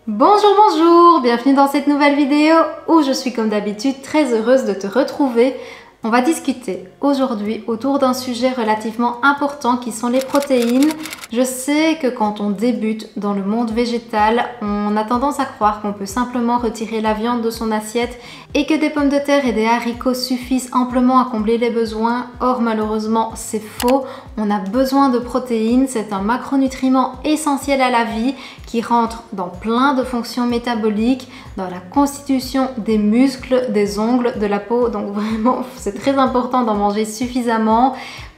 Bonjour, bonjour, bienvenue dans cette nouvelle vidéo où je suis comme d'habitude très heureuse de te retrouver. On va discuter aujourd'hui autour d'un sujet relativement important qui sont les protéines. Je sais que quand on débute dans le monde végétal, on a tendance à croire qu'on peut simplement retirer la viande de son assiette et que des pommes de terre et des haricots suffisent amplement à combler les besoins. Or malheureusement c'est faux, on a besoin de protéines, c'est un macronutriment essentiel à la vie qui rentre dans plein de fonctions métaboliques, dans la constitution des muscles, des ongles, de la peau. Donc vraiment, c'est très important d'en manger suffisamment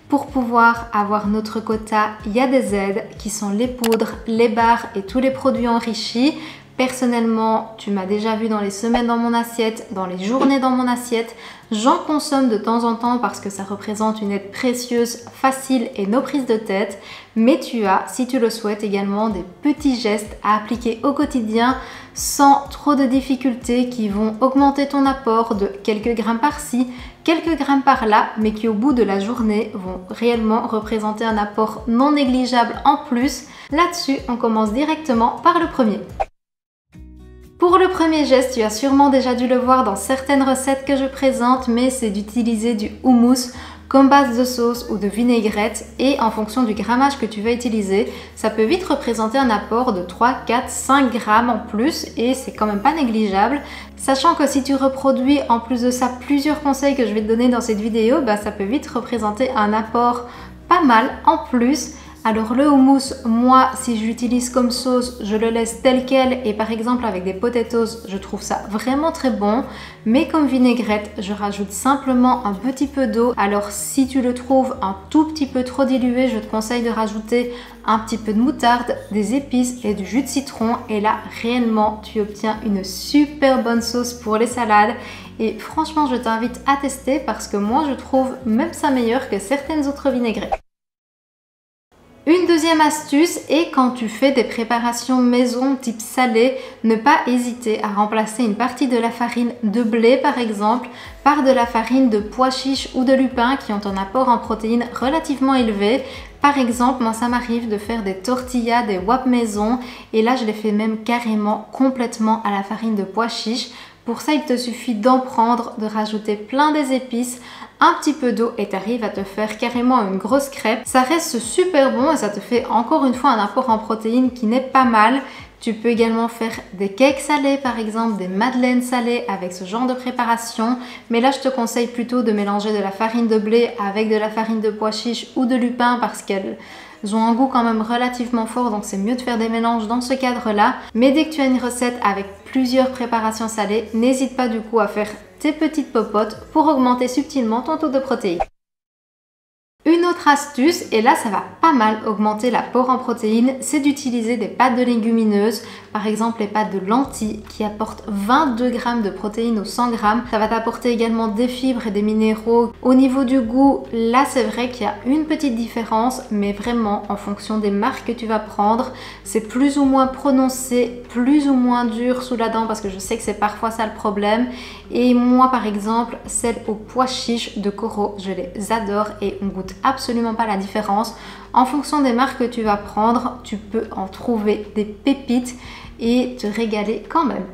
pour pouvoir avoir notre quota. Il y a des aides qui sont les poudres, les barres et tous les produits enrichis. Personnellement, tu m'as déjà vu dans les semaines dans mon assiette, dans les journées dans mon assiette. J'en consomme de temps en temps parce que ça représente une aide précieuse, facile et no prise de tête. Mais tu as, si tu le souhaites, également des petits gestes à appliquer au quotidien sans trop de difficultés qui vont augmenter ton apport de quelques grammes par-ci, quelques grammes par-là, mais qui au bout de la journée vont réellement représenter un apport non négligeable en plus. Là-dessus, on commence directement par le premier. Pour le premier geste, tu as sûrement déjà dû le voir dans certaines recettes que je présente, mais c'est d'utiliser du houmous comme base de sauce ou de vinaigrette, et en fonction du grammage que tu vas utiliser, ça peut vite représenter un apport de 3, 4, 5 grammes en plus, et c'est quand même pas négligeable. Sachant que si tu reproduis en plus de ça plusieurs conseils que je vais te donner dans cette vidéo, ça peut vite représenter un apport pas mal en plus. Alors le houmous, moi si je l'utilise comme sauce, je le laisse tel quel, et par exemple avec des potatoes, je trouve ça vraiment très bon. Mais comme vinaigrette, je rajoute simplement un petit peu d'eau. Alors si tu le trouves un tout petit peu trop dilué, je te conseille de rajouter un petit peu de moutarde, des épices et du jus de citron. Et là réellement tu obtiens une super bonne sauce pour les salades. Et franchement je t'invite à tester parce que moi je trouve même ça meilleur que certaines autres vinaigrettes. Une deuxième astuce est quand tu fais des préparations maison type salé, ne pas hésiter à remplacer une partie de la farine de blé par exemple par de la farine de pois chiches ou de lupin qui ont un apport en protéines relativement élevé. Par exemple, moi ça m'arrive de faire des tortillas, des wap maison, et là je les fais même carrément complètement à la farine de pois chiches. Pour ça, il te suffit d'en prendre, de rajouter plein des épices, un petit peu d'eau et tu arrives à te faire carrément une grosse crêpe. Ça reste super bon et ça te fait encore une fois un apport en protéines qui n'est pas mal. Tu peux également faire des cakes salés par exemple, des madeleines salées avec ce genre de préparation. Mais là, je te conseille plutôt de mélanger de la farine de blé avec de la farine de pois chiches ou de lupin parce qu'elles ont un goût quand même relativement fort, donc c'est mieux de faire des mélanges dans ce cadre-là. Mais dès que tu as une recette avec plusieurs préparations salées, n'hésite pas du coup à faire tes petites popotes pour augmenter subtilement ton taux de protéines. Une autre astuce, et là ça va pas mal augmenter l'apport en protéines, c'est d'utiliser des pâtes de légumineuses, par exemple les pâtes de lentilles qui apportent 22 grammes de protéines aux 100 grammes. Ça va t'apporter également des fibres et des minéraux. Au niveau du goût, là c'est vrai qu'il y a une petite différence, mais vraiment en fonction des marques que tu vas prendre, c'est plus ou moins prononcé, plus ou moins dur sous la dent parce que je sais que c'est parfois ça le problème. Et moi par exemple, celles aux pois chiches de Coro, je les adore et on goûte absolument pas la différence. En fonction des marques que tu vas prendre, tu peux en trouver des pépites et te régaler quand même.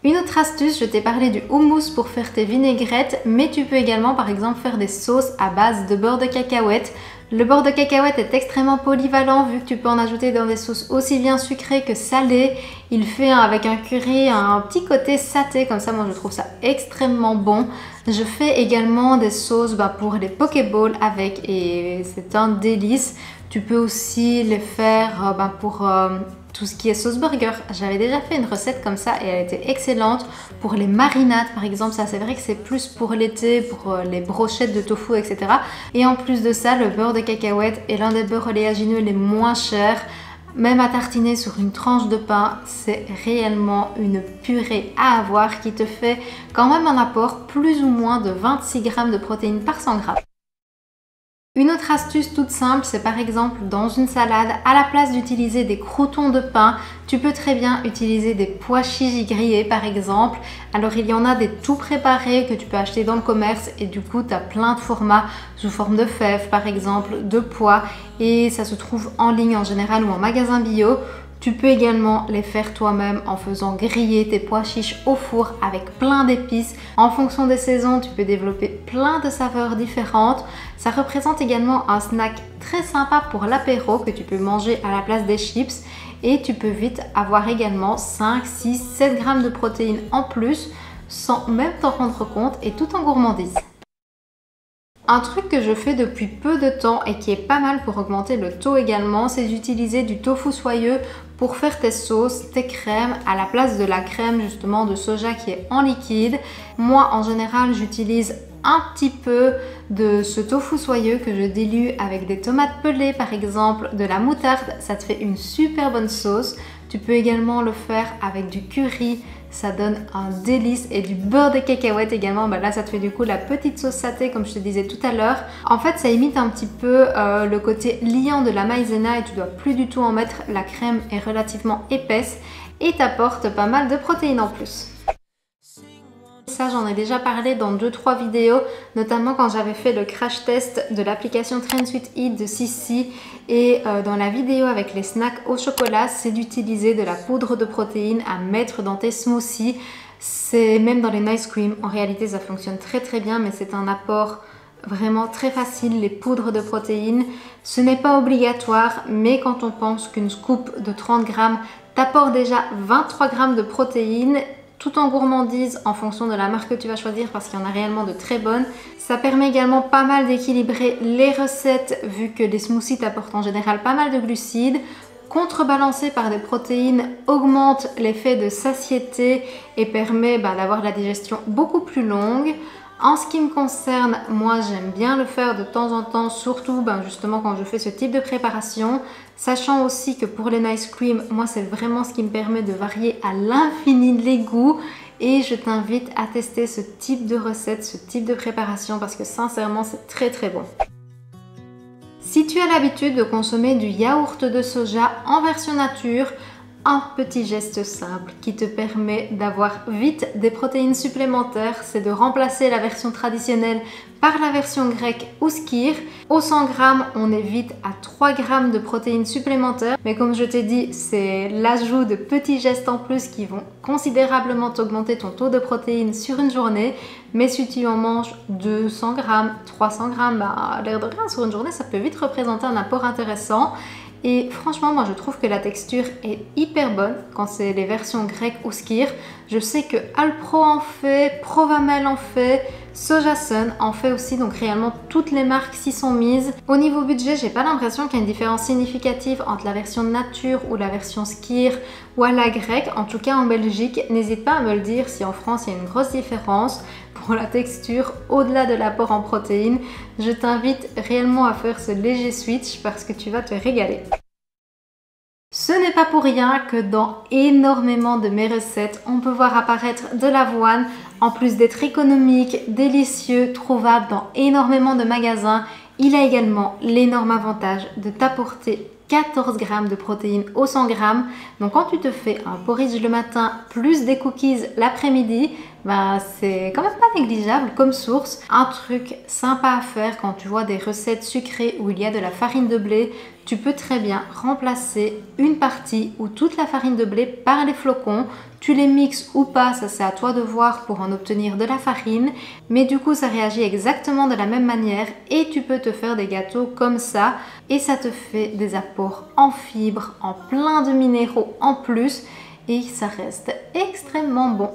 Une autre astuce, je t'ai parlé du houmous pour faire tes vinaigrettes, mais tu peux également par exemple faire des sauces à base de beurre de cacahuète. Le beurre de cacahuète est extrêmement polyvalent vu que tu peux en ajouter dans des sauces aussi bien sucrées que salées. Il fait avec un curry un petit côté saté, comme ça moi je trouve ça extrêmement bon. Je fais également des sauces pour les pokéballs avec et c'est un délice. Tu peux aussi les faire pour tout ce qui est sauce burger. J'avais déjà fait une recette comme ça et elle était excellente. Pour les marinades par exemple, ça c'est vrai que c'est plus pour l'été, pour les brochettes de tofu, etc. Et en plus de ça, le beurre de cacahuète est l'un des beurres oléagineux les moins chers. Même à tartiner sur une tranche de pain, c'est réellement une purée à avoir qui te fait quand même un apport plus ou moins de 26 grammes de protéines par 100 grammes. Une autre astuce toute simple, c'est par exemple dans une salade, à la place d'utiliser des croûtons de pain, tu peux très bien utiliser des pois chiches grillés par exemple. Alors il y en a des tout préparés que tu peux acheter dans le commerce et du coup tu as plein de formats sous forme de fèves par exemple, de pois, et ça se trouve en ligne en général ou en magasin bio. Tu peux également les faire toi-même en faisant griller tes pois chiches au four avec plein d'épices. En fonction des saisons, tu peux développer plein de saveurs différentes. Ça représente également un snack très sympa pour l'apéro que tu peux manger à la place des chips. Et tu peux vite avoir également 5, 6, 7 grammes de protéines en plus sans même t'en rendre compte et tout en gourmandise. Un truc que je fais depuis peu de temps et qui est pas mal pour augmenter le taux également, c'est d'utiliser du tofu soyeux pour faire tes sauces, tes crèmes à la place de la crème justement de soja qui est en liquide. Moi en général j'utilise un petit peu de ce tofu soyeux que je dilue avec des tomates pelées par exemple, de la moutarde, ça te fait une super bonne sauce. Tu peux également le faire avec du curry, ça donne un délice, et du beurre de cacahuète également. Là ça te fait du coup la petite sauce satée comme je te disais tout à l'heure. En fait ça imite un petit peu le côté liant de la maïzena et tu dois plus du tout en mettre. La crème est relativement épaisse et t'apporte pas mal de protéines en plus. Ça j'en ai déjà parlé dans 2-3 vidéos, notamment quand j'avais fait le crash test de l'application Trend Sweet Eat de Sissi, et dans la vidéo avec les snacks au chocolat, c'est d'utiliser de la poudre de protéines à mettre dans tes smoothies. C'est même dans les Nice Cream, en réalité ça fonctionne très très bien, mais c'est un apport vraiment très facile, les poudres de protéines. Ce n'est pas obligatoire, mais quand on pense qu'une scoop de 30 grammes t'apporte déjà 23 grammes de protéines, tout en gourmandise en fonction de la marque que tu vas choisir parce qu'il y en a réellement de très bonnes. Ça permet également pas mal d'équilibrer les recettes vu que les smoothies t'apportent en général pas mal de glucides. Contrebalancé par des protéines augmente l'effet de satiété et permet d'avoir la digestion beaucoup plus longue. En ce qui me concerne, moi j'aime bien le faire de temps en temps, surtout justement quand je fais ce type de préparation, sachant aussi que pour les Nice Cream, moi c'est vraiment ce qui me permet de varier à l'infini les goûts, et je t'invite à tester ce type de recette, ce type de préparation parce que sincèrement c'est très très bon. Si tu as l'habitude de consommer du yaourt de soja en version nature, un petit geste simple qui te permet d'avoir vite des protéines supplémentaires, c'est de remplacer la version traditionnelle par la version grecque ou skyr. Au 100 g, on est vite à 3 g de protéines supplémentaires. Mais comme je t'ai dit, c'est l'ajout de petits gestes en plus qui vont considérablement augmenter ton taux de protéines sur une journée. Mais si tu en manges 200 g, 300 g, à l'air de rien, sur une journée, ça peut vite représenter un apport intéressant. Et franchement, moi je trouve que la texture est hyper bonne quand c'est les versions grecques ou skyr. Je sais que Alpro en fait, Provamel en fait, Sojasun en fait aussi, donc réellement toutes les marques s'y sont mises. Au niveau budget, j'ai pas l'impression qu'il y a une différence significative entre la version nature ou la version skyr ou à la grecque. En tout cas en Belgique, n'hésite pas à me le dire si en France il y a une grosse différence. Pour la texture, au-delà de l'apport en protéines, je t'invite réellement à faire ce léger switch parce que tu vas te régaler. Ce n'est pas pour rien que dans énormément de mes recettes, on peut voir apparaître de l'avoine, en plus d'être économique, délicieux, trouvable dans énormément de magasins. Il a également l'énorme avantage de t'apporter 14 g de protéines au 100 g. Donc quand tu te fais un porridge le matin plus des cookies l'après-midi, c'est quand même pas négligeable comme source. Un truc sympa à faire quand tu vois des recettes sucrées où il y a de la farine de blé, tu peux très bien remplacer une partie ou toute la farine de blé par les flocons. Tu les mixes ou pas, ça c'est à toi de voir pour en obtenir de la farine. Mais du coup ça réagit exactement de la même manière et tu peux te faire des gâteaux comme ça. Et ça te fait des apports en fibres, en plein de minéraux en plus. Et ça reste extrêmement bon.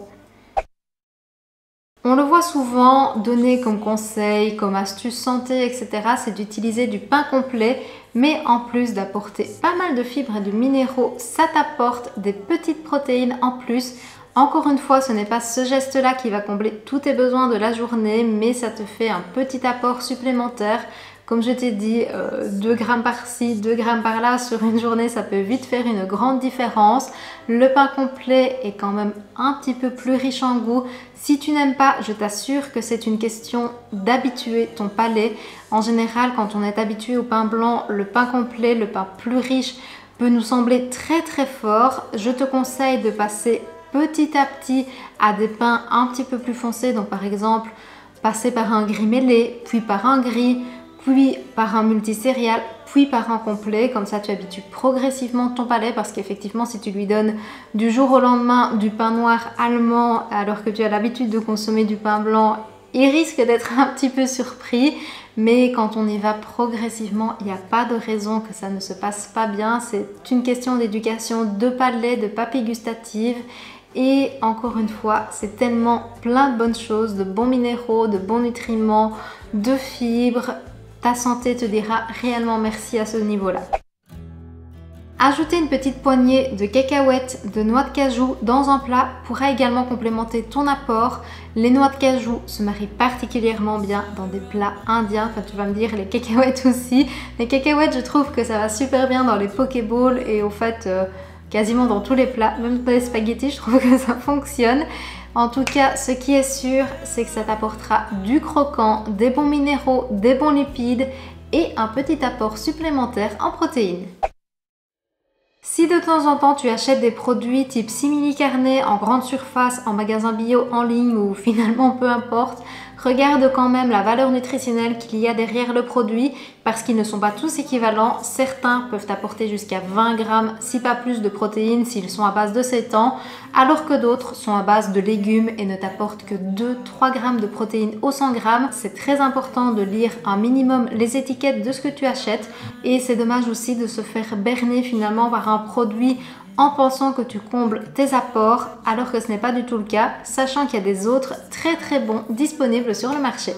On le voit souvent donné comme conseil, comme astuce santé, etc. C'est d'utiliser du pain complet. Mais en plus d'apporter pas mal de fibres et de minéraux, ça t'apporte des petites protéines en plus. Encore une fois, ce n'est pas ce geste-là qui va combler tous tes besoins de la journée, mais ça te fait un petit apport supplémentaire. Comme je t'ai dit, 2 grammes par-ci, 2 grammes par-là sur une journée, ça peut vite faire une grande différence. Le pain complet est quand même un petit peu plus riche en goût. Si tu n'aimes pas, je t'assure que c'est une question d'habituer ton palais. En général, quand on est habitué au pain blanc, le pain complet, le pain plus riche peut nous sembler très très fort. Je te conseille de passer petit à petit à des pains un petit peu plus foncés. Donc par exemple, passer par un gris mêlé, puis par un gris, puis par un multicéréal, puis par un complet. Comme ça tu habitues progressivement ton palais, parce qu'effectivement si tu lui donnes du jour au lendemain du pain noir allemand alors que tu as l'habitude de consommer du pain blanc, il risque d'être un petit peu surpris. Mais quand on y va progressivement, il n'y a pas de raison que ça ne se passe pas bien. C'est une question d'éducation, de palais, de papilles gustatives. Et encore une fois, c'est tellement plein de bonnes choses, de bons minéraux, de bons nutriments, de fibres. Ta santé te dira réellement merci à ce niveau-là. Ajouter une petite poignée de cacahuètes, de noix de cajou dans un plat pourra également complémenter ton apport. Les noix de cajou se marient particulièrement bien dans des plats indiens. Enfin, tu vas me dire les cacahuètes aussi. Les cacahuètes, je trouve que ça va super bien dans les pokéballs et au fait quasiment dans tous les plats, même dans les spaghettis, je trouve que ça fonctionne. En tout cas, ce qui est sûr, c'est que ça t'apportera du croquant, des bons minéraux, des bons lipides et un petit apport supplémentaire en protéines. Si de temps en temps tu achètes des produits type simili-carné en grande surface, en magasin bio, en ligne ou finalement peu importe, regarde quand même la valeur nutritionnelle qu'il y a derrière le produit, parce qu'ils ne sont pas tous équivalents. Certains peuvent apporter jusqu'à 20 grammes, si pas plus, de protéines s'ils sont à base de seitan, alors que d'autres sont à base de légumes et ne t'apportent que 2-3 grammes de protéines au 100 grammes. C'est très important de lire un minimum les étiquettes de ce que tu achètes, et c'est dommage aussi de se faire berner finalement par un produit en pensant que tu combles tes apports, alors que ce n'est pas du tout le cas, sachant qu'il y a des autres très bons disponibles sur le marché.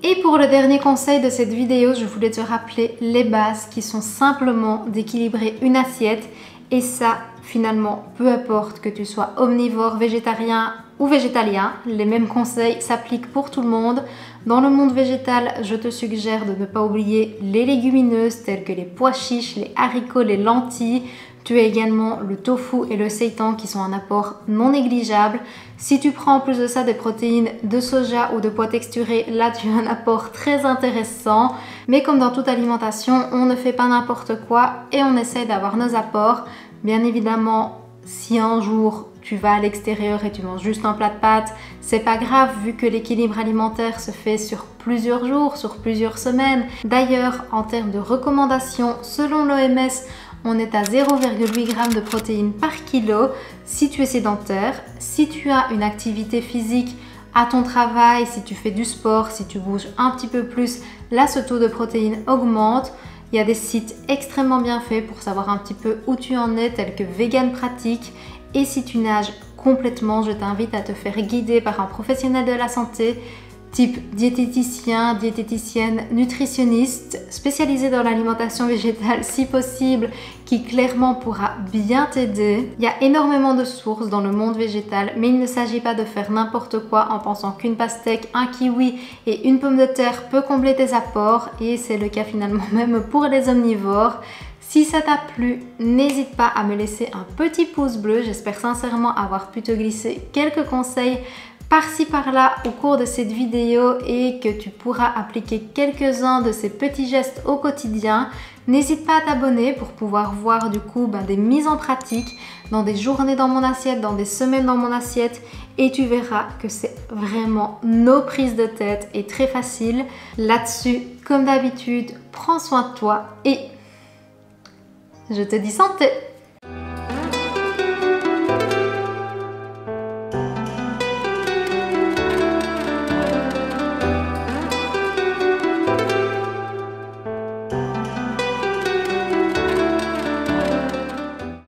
Et pour le dernier conseil de cette vidéo, je voulais te rappeler les bases qui sont simplement d'équilibrer une assiette. Et ça, finalement, peu importe que tu sois omnivore, végétarien ou végétalien, les mêmes conseils s'appliquent pour tout le monde. Dans le monde végétal, je te suggère de ne pas oublier les légumineuses telles que les pois chiches, les haricots, les lentilles. Tu as également le tofu et le seitan qui sont un apport non négligeable. Si tu prends en plus de ça des protéines de soja ou de pois texturés, là tu as un apport très intéressant. Mais comme dans toute alimentation, on ne fait pas n'importe quoi et on essaie d'avoir nos apports. Bien évidemment, si un jour tu vas à l'extérieur et tu manges juste un plat de pâtes, c'est pas grave vu que l'équilibre alimentaire se fait sur plusieurs jours, sur plusieurs semaines. D'ailleurs, en termes de recommandations, selon l'OMS, on est à 0,8 g de protéines par kilo si tu es sédentaire. Si tu as une activité physique à ton travail, si tu fais du sport, si tu bouges un petit peu plus, là ce taux de protéines augmente. Il y a des sites extrêmement bien faits pour savoir un petit peu où tu en es, tels que Vegan Pratique. Et si tu nages complètement, je t'invite à te faire guider par un professionnel de la santé, type diététicien, diététicienne, nutritionniste, spécialisé dans l'alimentation végétale si possible, qui clairement pourra bien t'aider. Il y a énormément de sources dans le monde végétal, mais il ne s'agit pas de faire n'importe quoi en pensant qu'une pastèque, un kiwi et une pomme de terre peut combler tes apports, et c'est le cas finalement même pour les omnivores. Si ça t'a plu, n'hésite pas à me laisser un petit pouce bleu. J'espère sincèrement avoir pu te glisser quelques conseils par-ci par-là au cours de cette vidéo et que tu pourras appliquer quelques-uns de ces petits gestes au quotidien. N'hésite pas à t'abonner pour pouvoir voir du coup des mises en pratique dans des journées dans mon assiette, dans des semaines dans mon assiette, et tu verras que c'est vraiment nos prises de tête et très facile. Là-dessus, comme d'habitude, prends soin de toi et je te dis santé!